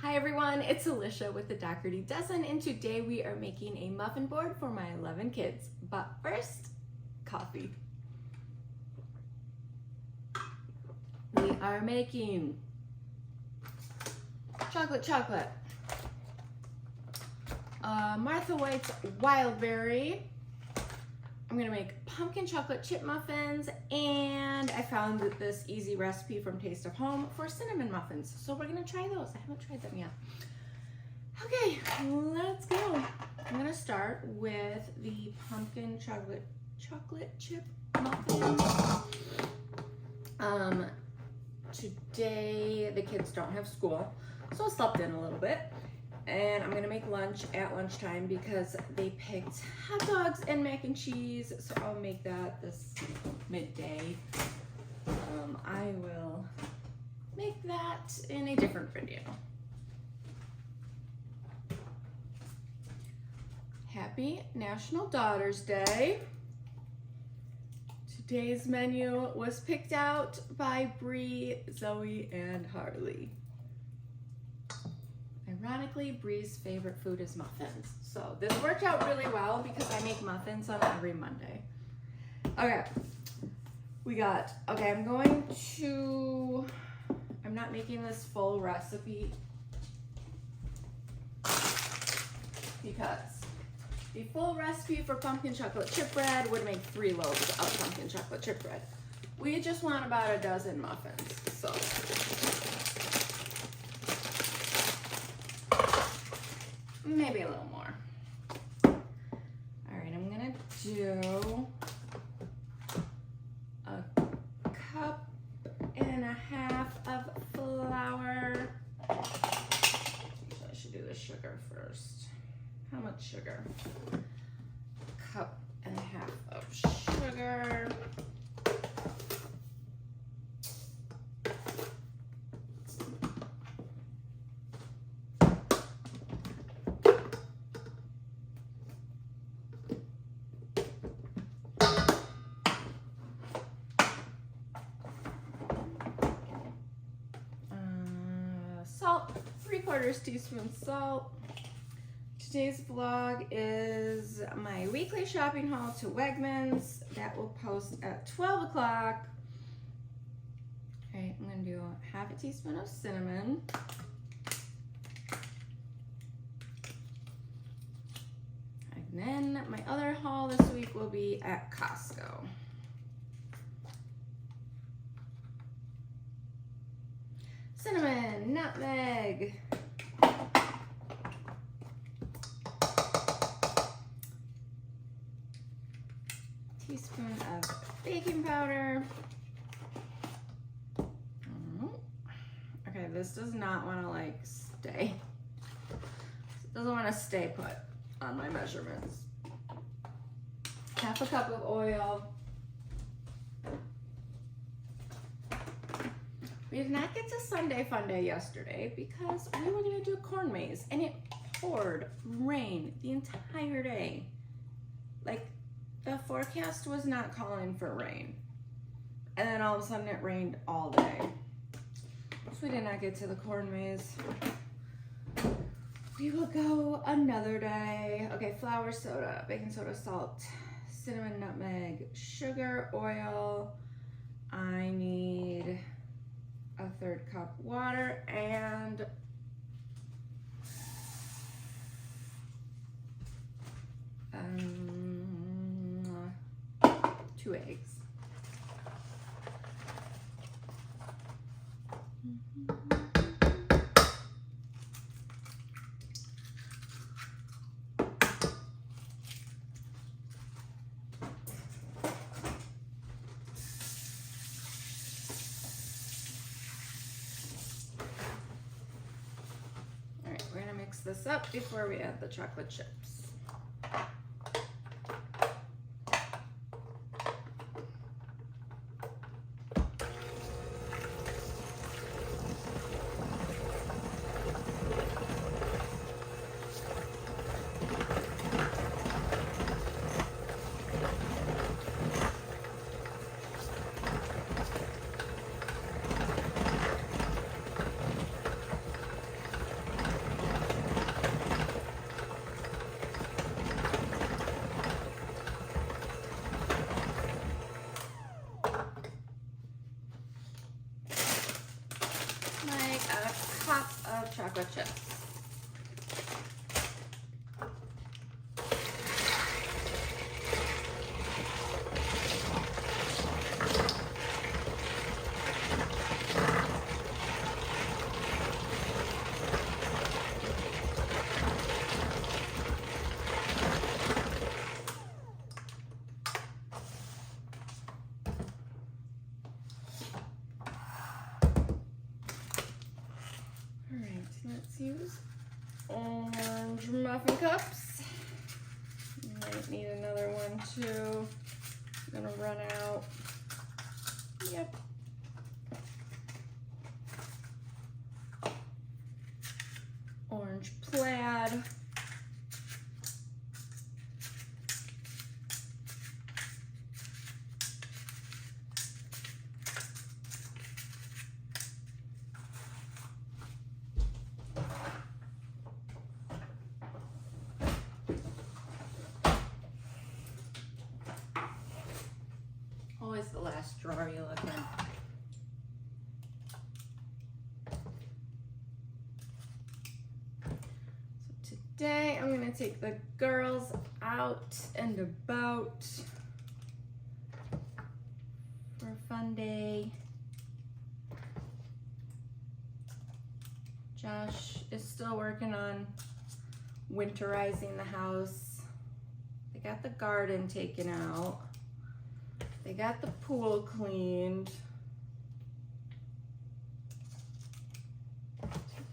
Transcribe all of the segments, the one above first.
Hi everyone, it's Alicia with the Dougherty Dozen, and today we are making a muffin board for my 11 kids. But first, coffee. We are making chocolate, Martha White's wild berry. I'm gonna make pumpkin chocolate chip muffins, and I found this easy recipe from Taste of Home for cinnamon muffins. So we're gonna try those. I haven't tried them yet. Okay, let's go. I'm gonna start with the pumpkin chocolate chip muffins. Today the kids don't have school, so I slept in a little bit. And I'm gonna make lunch at lunchtime because they picked hot dogs and mac and cheese, so I'll make that this midday. I will make that in a different video. Happy National Daughters Day. Today's menu was picked out by Bree, Zoe, and Harley. Ironically, Bree's favorite food is muffins. So this worked out really well because I make muffins on every Monday. Okay, I'm not making this full recipe because the full recipe for pumpkin chocolate chip bread would make 3 loaves of pumpkin chocolate chip bread. We just want about a dozen muffins, so. Maybe a little more. All right, I'm gonna do a cup and a half of flour. I should do the sugar first. How much sugar? Cup and a half of sugar. Salt, 3/4 teaspoon salt. Today's vlog is my weekly shopping haul to Wegmans. That will post at 12 o'clock. Okay, I'm gonna do 1/2 teaspoon of cinnamon. And then my other haul this week will be at Costco. Cinnamon, nutmeg, teaspoon of baking powder. Okay, this does not want to like stay. It doesn't want to stay put on my measurements. 1/2 cup of oil. We did not get to Sunday Fun Day yesterday because we were gonna do a corn maze and it poured rain the entire day. Like, the forecast was not calling for rain. And then all of a sudden it rained all day. So we did not get to the corn maze. We will go another day. Okay, flour, soda, baking soda, salt, cinnamon, nutmeg, sugar, oil. I need 1/3 cup water and 2 eggs. We're gonna mix this up before we add the chocolate chips. chocolate chips. Let's use orange muffin cups. Might need another one too. I'm gonna run out. Yep. Orange plaid. Always the last drawer you look in. So today I'm going to take the girls out and about for a fun day. Josh is still working on winterizing the house. They got the garden taken out. They got the pool cleaned.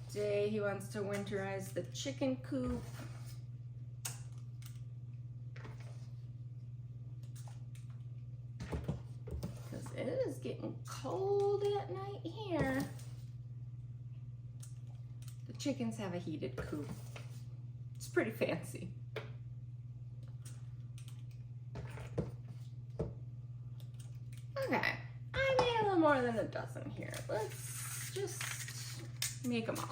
Today he wants to winterize the chicken coop. Because it is getting cold at night here. The chickens have a heated coop. It's pretty fancy. Okay, I made a little more than a dozen here. Let's just make them all.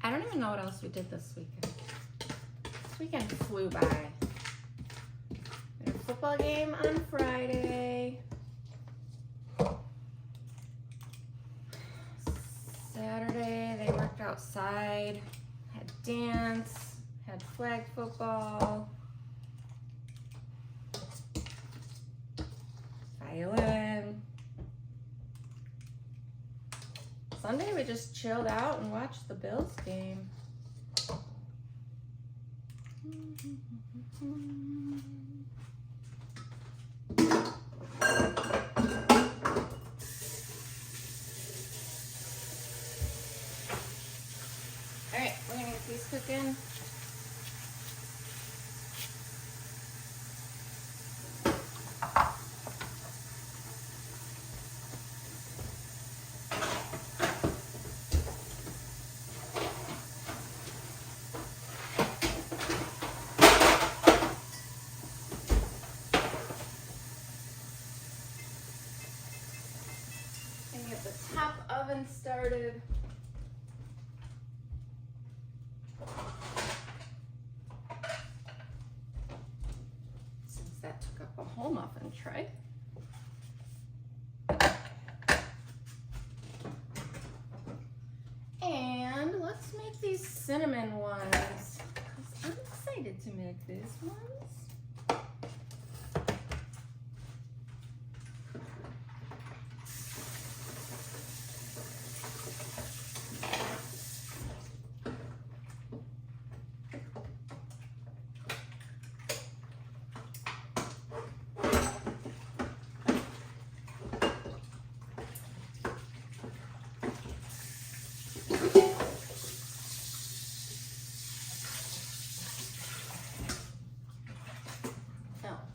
I don't even know what else we did this weekend. This weekend flew by. We had a football game on Friday. Saturday, they worked outside, had dance, had flag football, violin. Sunday, we just chilled out and watched the Bills game. All right, we're gonna get these cooking. Get the top oven started. Since that took up a whole muffin tray. And let's make these cinnamon ones, because I'm excited to make these ones.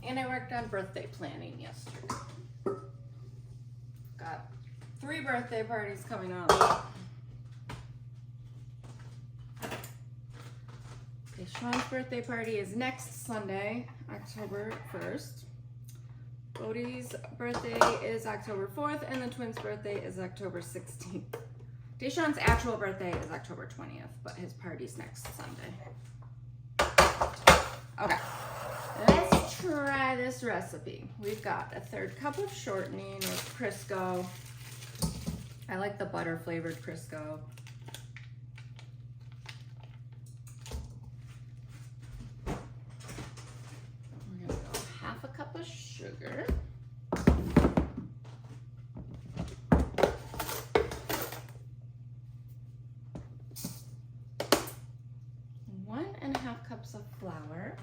And I worked on birthday planning yesterday. Got 3 birthday parties coming up. Okay, Sean's birthday party is next Sunday, October 1st. Bodhi's birthday is October 4th, and the twins' birthday is October 16th. Deshaun's actual birthday is October 20th, but his party's next Sunday. Okay, let's try this recipe. We've got a 1/3 cup of shortening with Crisco. I like the butter flavored Crisco. We're gonna go 1/2 cup of sugar. 1.5 cups of flour.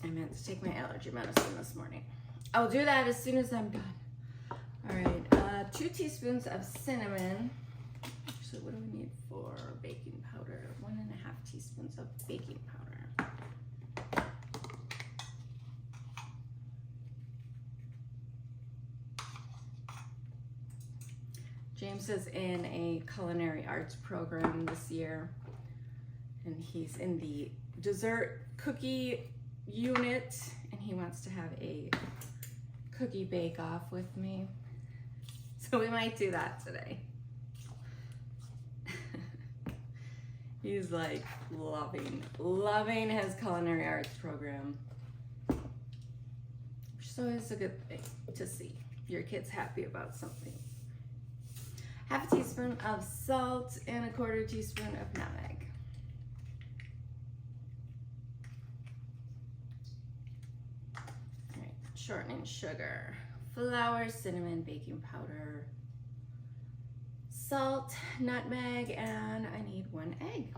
I meant to take my allergy medicine this morning. I'll do that as soon as I'm done. All right, 2 teaspoons of cinnamon. Actually, what do we need for baking powder? 1.5 teaspoons of baking powder. James is in a culinary arts program this year, and he's in the dessert cookie unit, and he wants to have a cookie bake-off with me. So we might do that today. He's like loving his culinary arts program. So it's a good thing to see your kids happy about something. 1/2 teaspoon of salt and 1/4 teaspoon of nutmeg. All right, shortening sugar, flour, cinnamon, baking powder, salt, nutmeg, and I need 1 egg.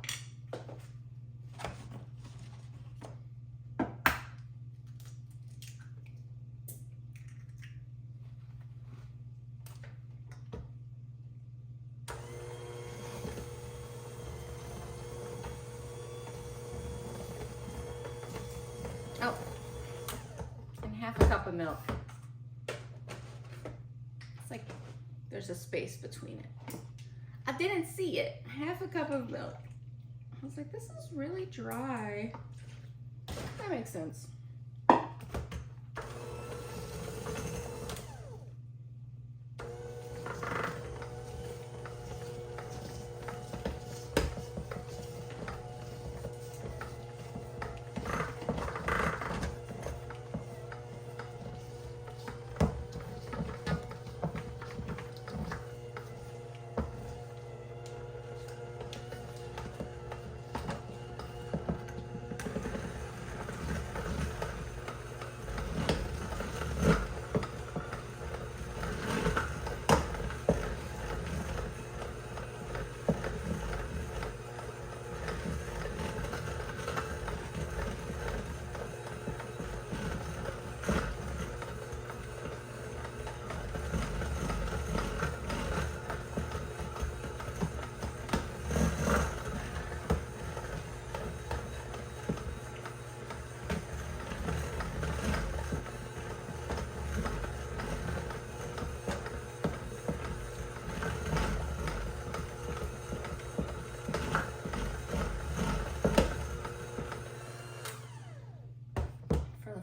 Oh, and 1/2 cup of milk. It's like there's a space between it. I didn't see it. 1/2 cup of milk. I was like, this is really dry. That makes sense.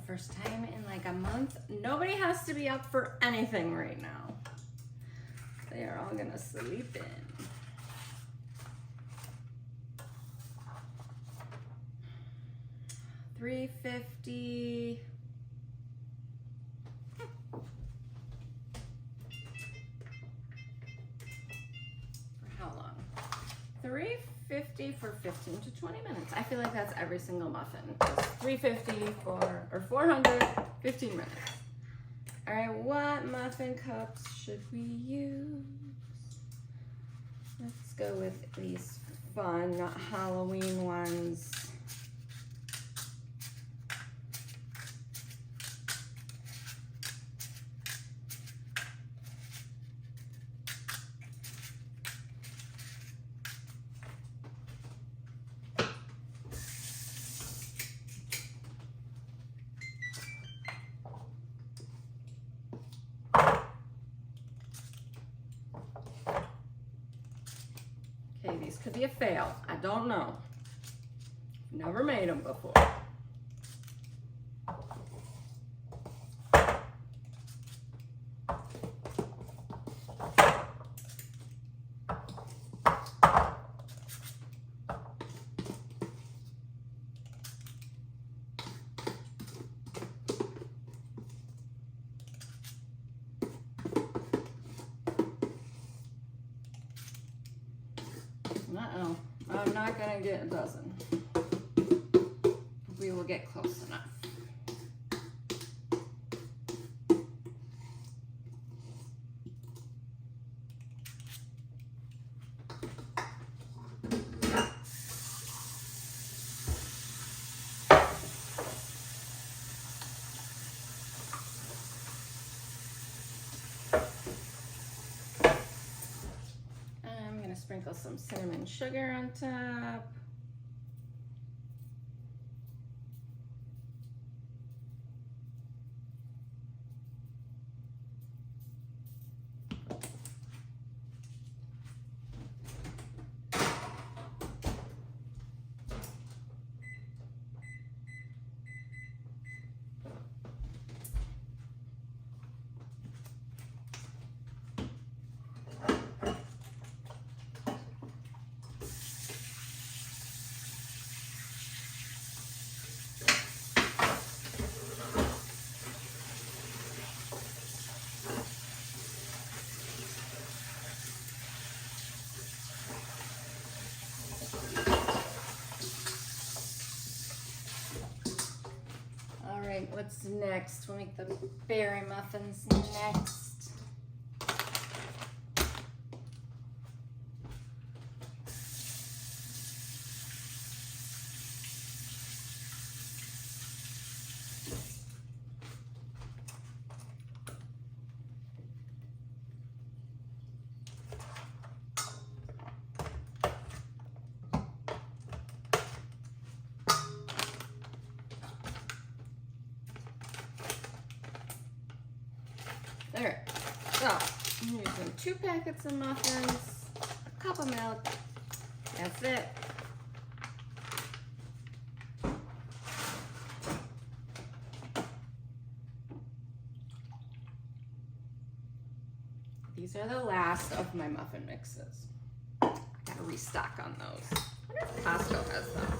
First time in like a month. Nobody has to be up for anything right now. They are all gonna sleep in. $3.50. For how long? $3.50 for 15 to 20 minutes. I feel like that's every single muffin. $3.50 for, or 400, 15 minutes. All right, what muffin cups should we use? Let's go with these fun Halloween ones. Okay, these could be a fail. I don't know. Never made them before. Uh-oh, I'm not gonna get a dozen. We will get close enough. I'm gonna sprinkle some cinnamon sugar on top. What's next? We'll make the berry muffins next. All right, so I'm using 2 packets of muffins, a cup of milk, that's it. These are the last of my muffin mixes. I gotta restock on those. I wonder if Costco has them.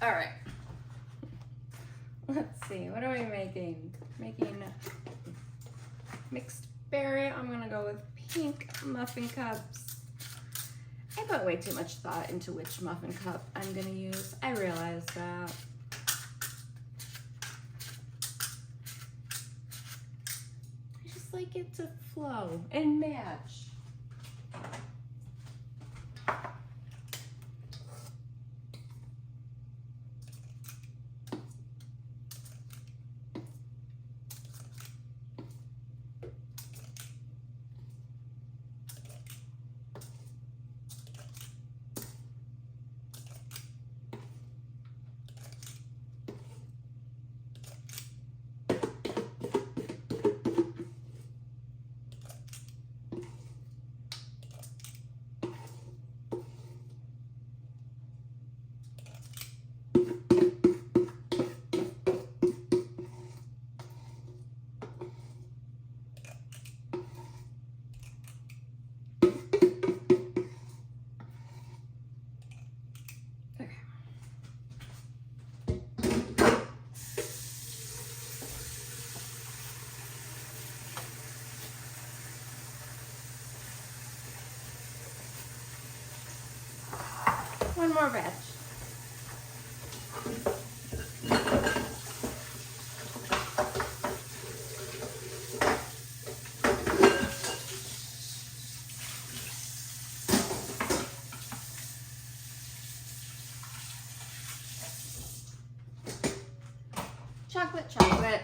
All right, let's see, what are we making? Making mixed berry. I'm gonna go with pink muffin cups. I put way too much thought into which muffin cup I'm gonna use. I realize that. I just like it to flow and match. one more batch. Chocolate, chocolate.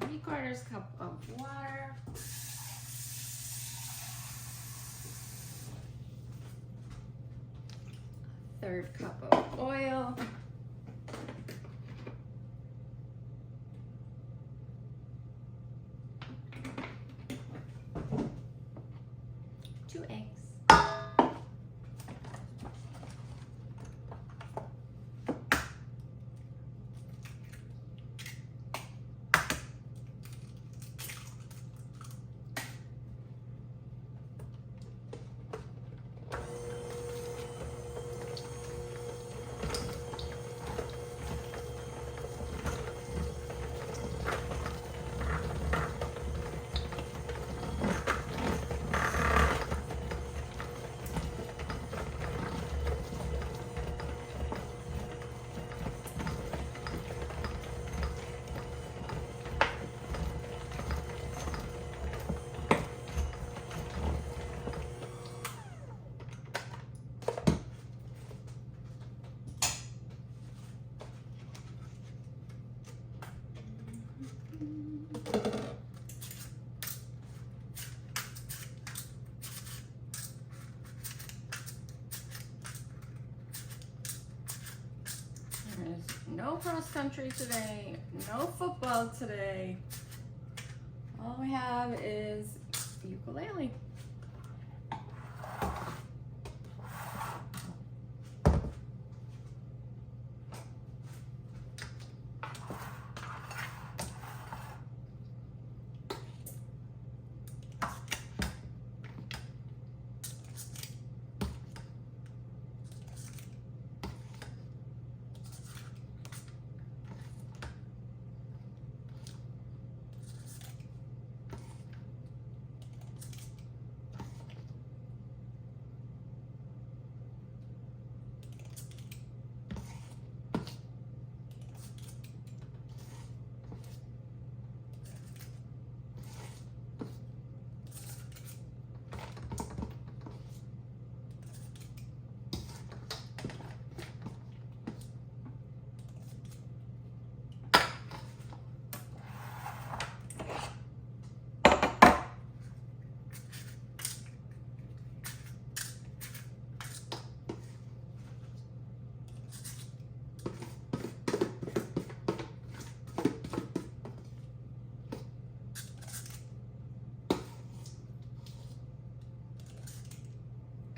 Three-quarters cup of water. Third cup of oil. 2 eggs. No cross country today, no football today. All we have is ukulele.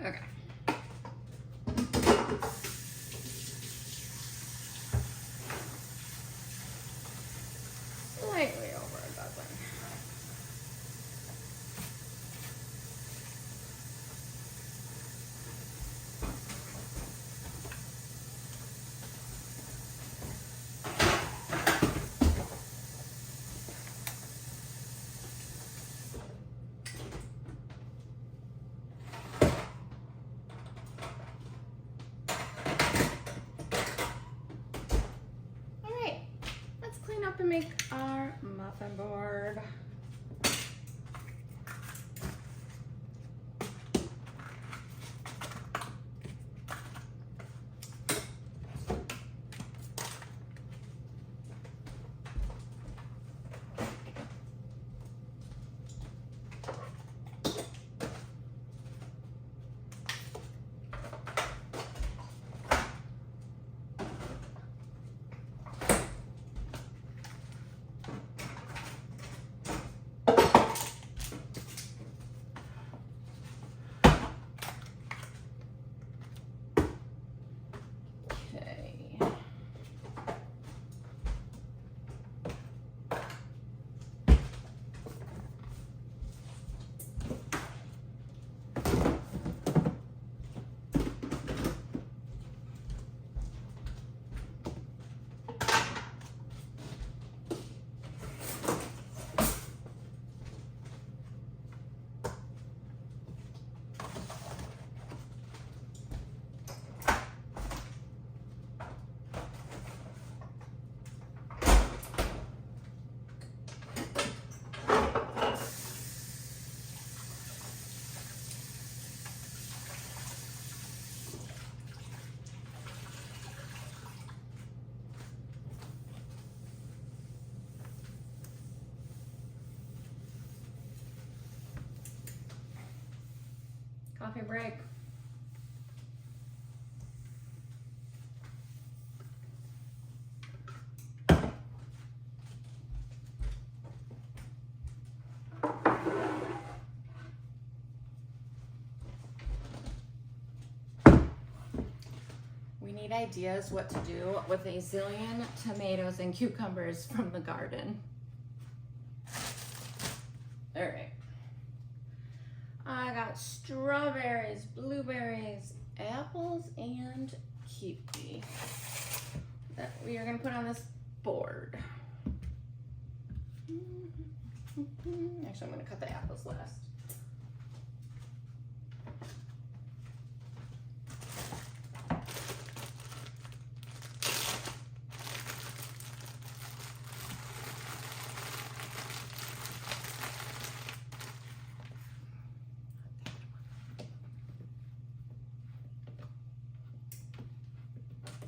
Okay. Slightly over a dozen. And make our muffin board. Coffee break. We need ideas what to do with a zillion tomatoes and cucumbers from the garden. All right. I got strawberries, blueberries, apples, and kiwi that we are gonna put on this board. Actually, I'm gonna cut the apples last.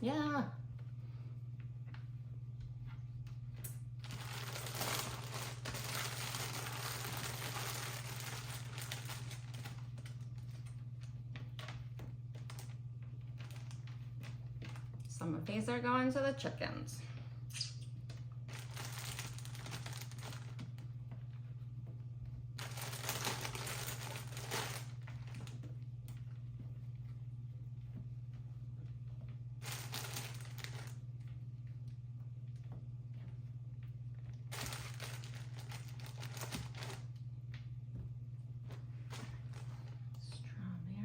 Yeah. Some of these are going to the chickens.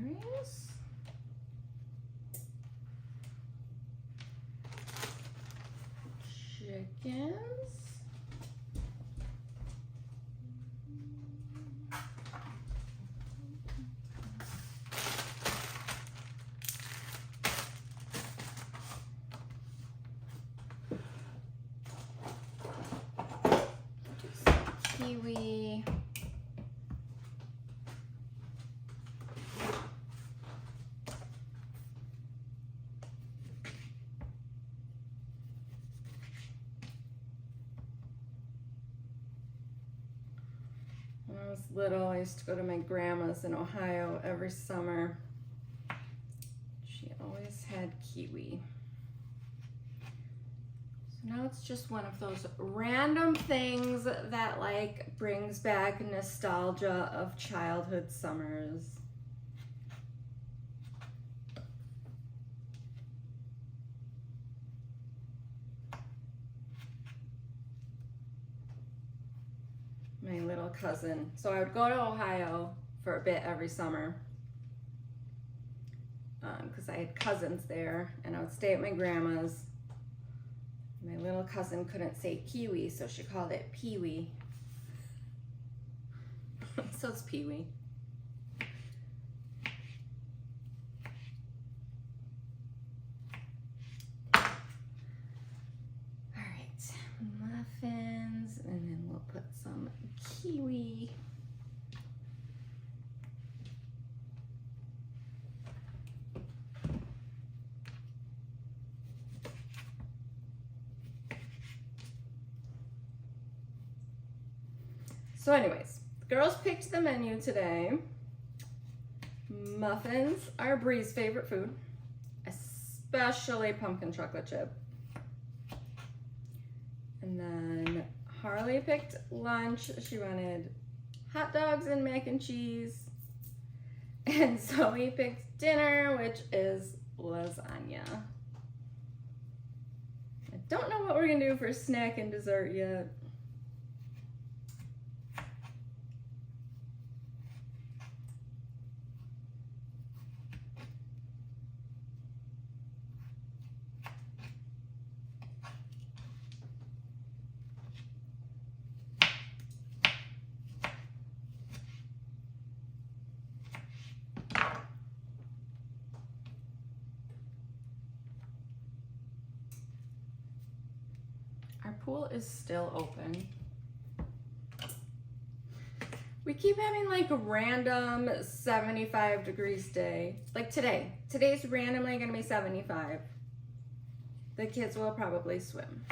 Strawberries. Chickens. Do some kiwi. When I was little, I used to go to my grandma's in Ohio every summer. She always had kiwi. So now it's just one of those random things that like brings back nostalgia of childhood summers. My little cousin. So I would go to Ohio for a bit every summer because I had cousins there, and I would stay at my grandma's. My little cousin couldn't say kiwi, so she called it Pee-wee. So it's Pee-wee. All right, muffins, and then we'll put some kiwi. So anyways, the girls picked the menu today. Muffins are Bree's favorite food, especially pumpkin chocolate chip. And then Harley picked lunch. She wanted hot dogs and mac and cheese. And Zoe picked dinner, which is lasagna. I don't know what we're gonna do for snack and dessert yet. Our pool is still open. We keep having like a random 75 degrees day. Like today. Today's randomly gonna be 75. The kids will probably swim.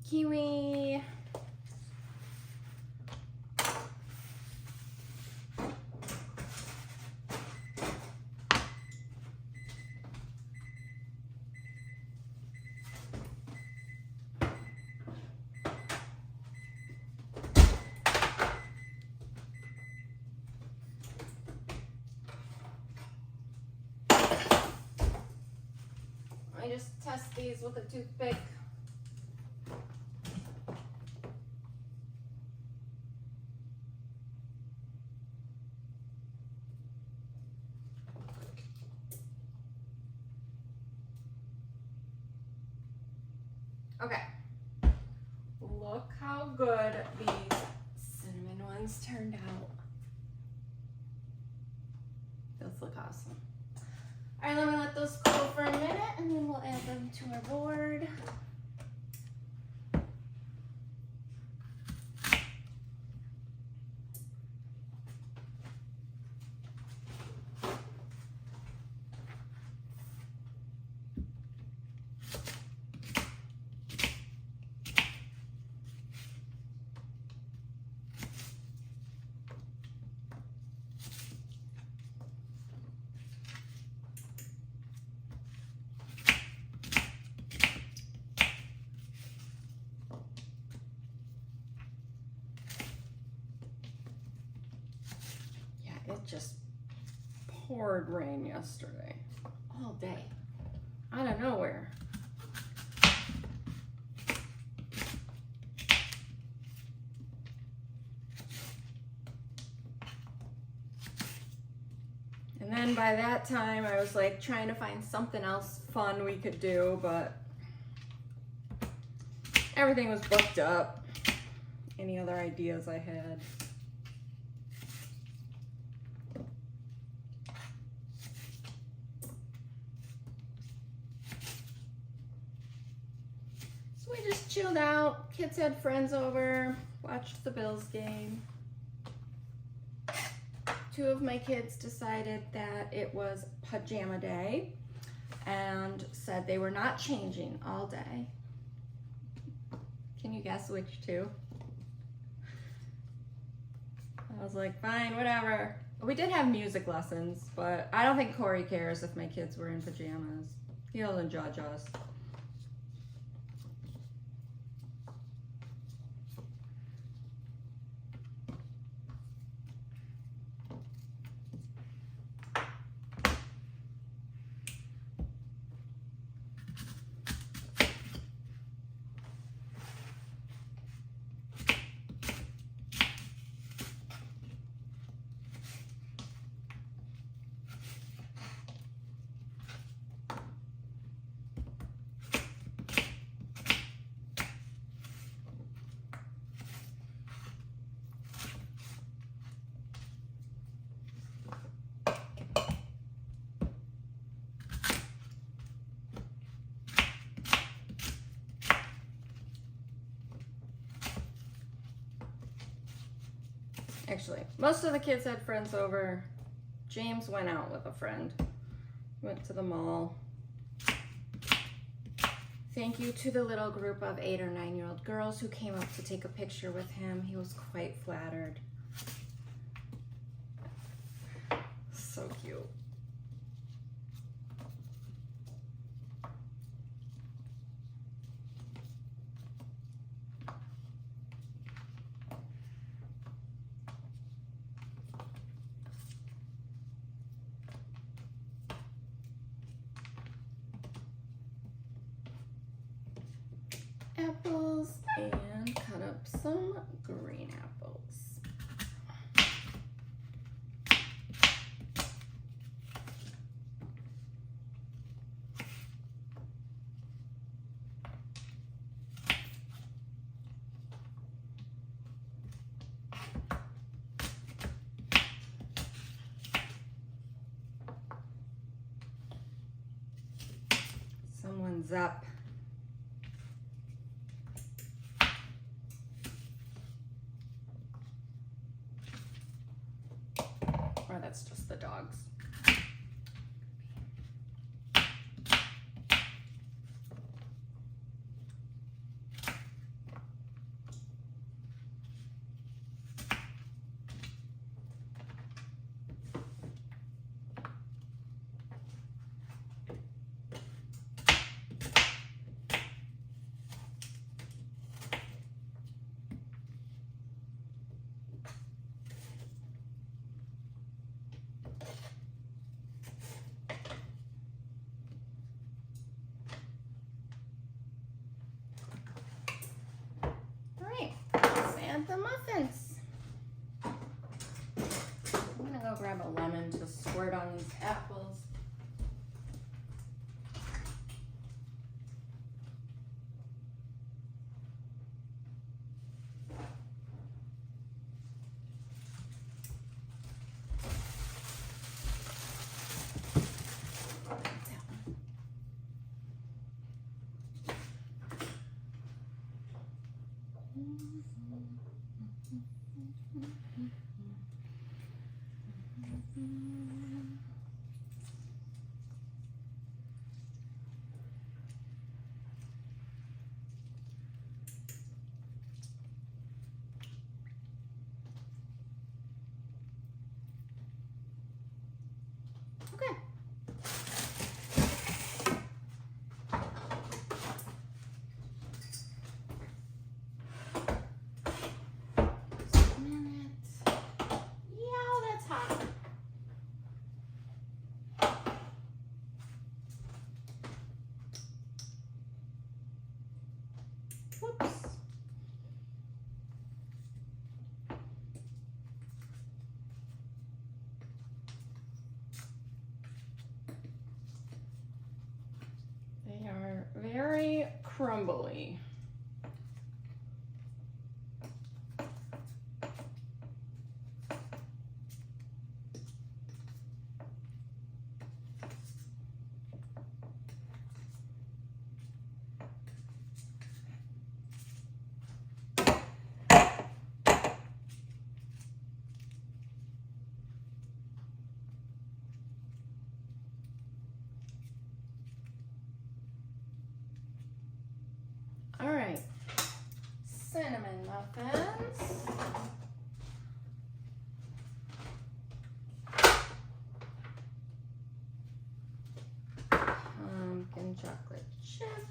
kiwi. I just test these with a toothpick. Okay. Look how good these cinnamon ones turned out. Those look awesome. All right, let me let those cool for a minute and then we'll add them to our board. It just poured rain yesterday, all day, out of nowhere. And then by that time, I was like trying to find something else fun we could do, but everything was booked up. Any other ideas I had? We just chilled out. Kids had friends over, watched the Bills game. Two of my kids decided that it was pajama day and said they were not changing all day. Can you guess which two? I was like, fine, whatever. We did have music lessons, but I don't think Corey cares if my kids were in pajamas. He doesn't judge us. Actually, most of the kids had friends over. James went out with a friend. Went to the mall. Thank you to the little group of 8 or 9-year-old girls who came up to take a picture with him. He was quite flattered. So cute. Apples and cut up some green apples. Someone's up. Or that's just the dogs. add the muffins. I'm gonna go grab a lemon to squirt on these apples. Okay. Just a minute. Yeah, that's hot. Whoops. They are very crumbly. All right, cinnamon muffins. Pumpkin chocolate chip.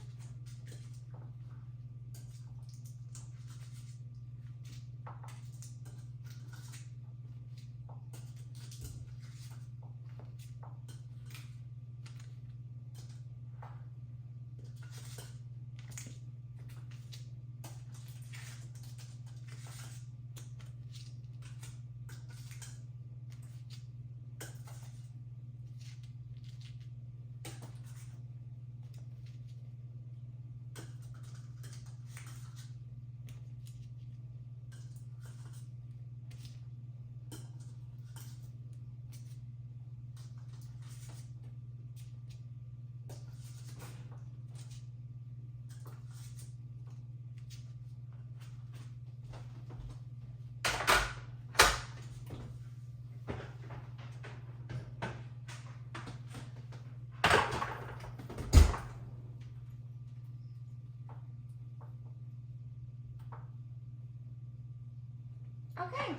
Okay.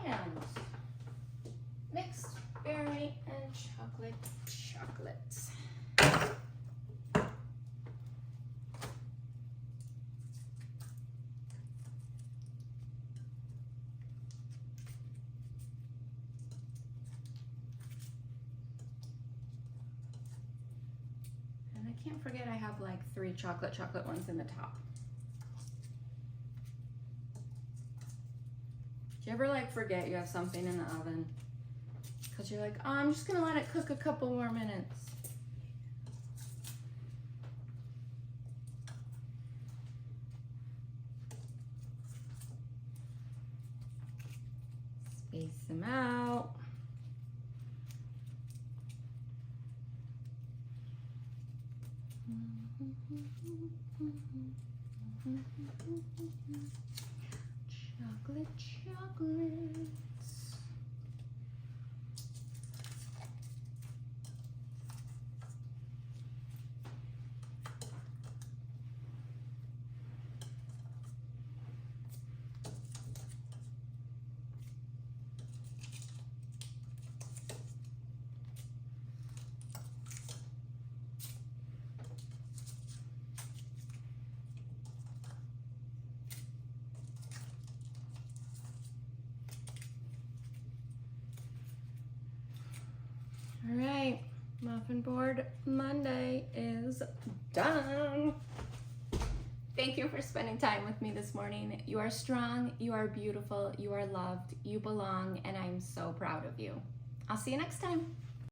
And mixed berry and chocolates. And I can't forget I have like 3 chocolate ones in the top. Do you ever like forget you have something in the oven? Because you're like, oh, I'm just gonna let it cook a couple more minutes. Space them out. Chocolates. All right, Muffin Board Monday is done. Thank you for spending time with me this morning. You are strong, you are beautiful, you are loved, you belong, and I'm so proud of you. I'll see you next time.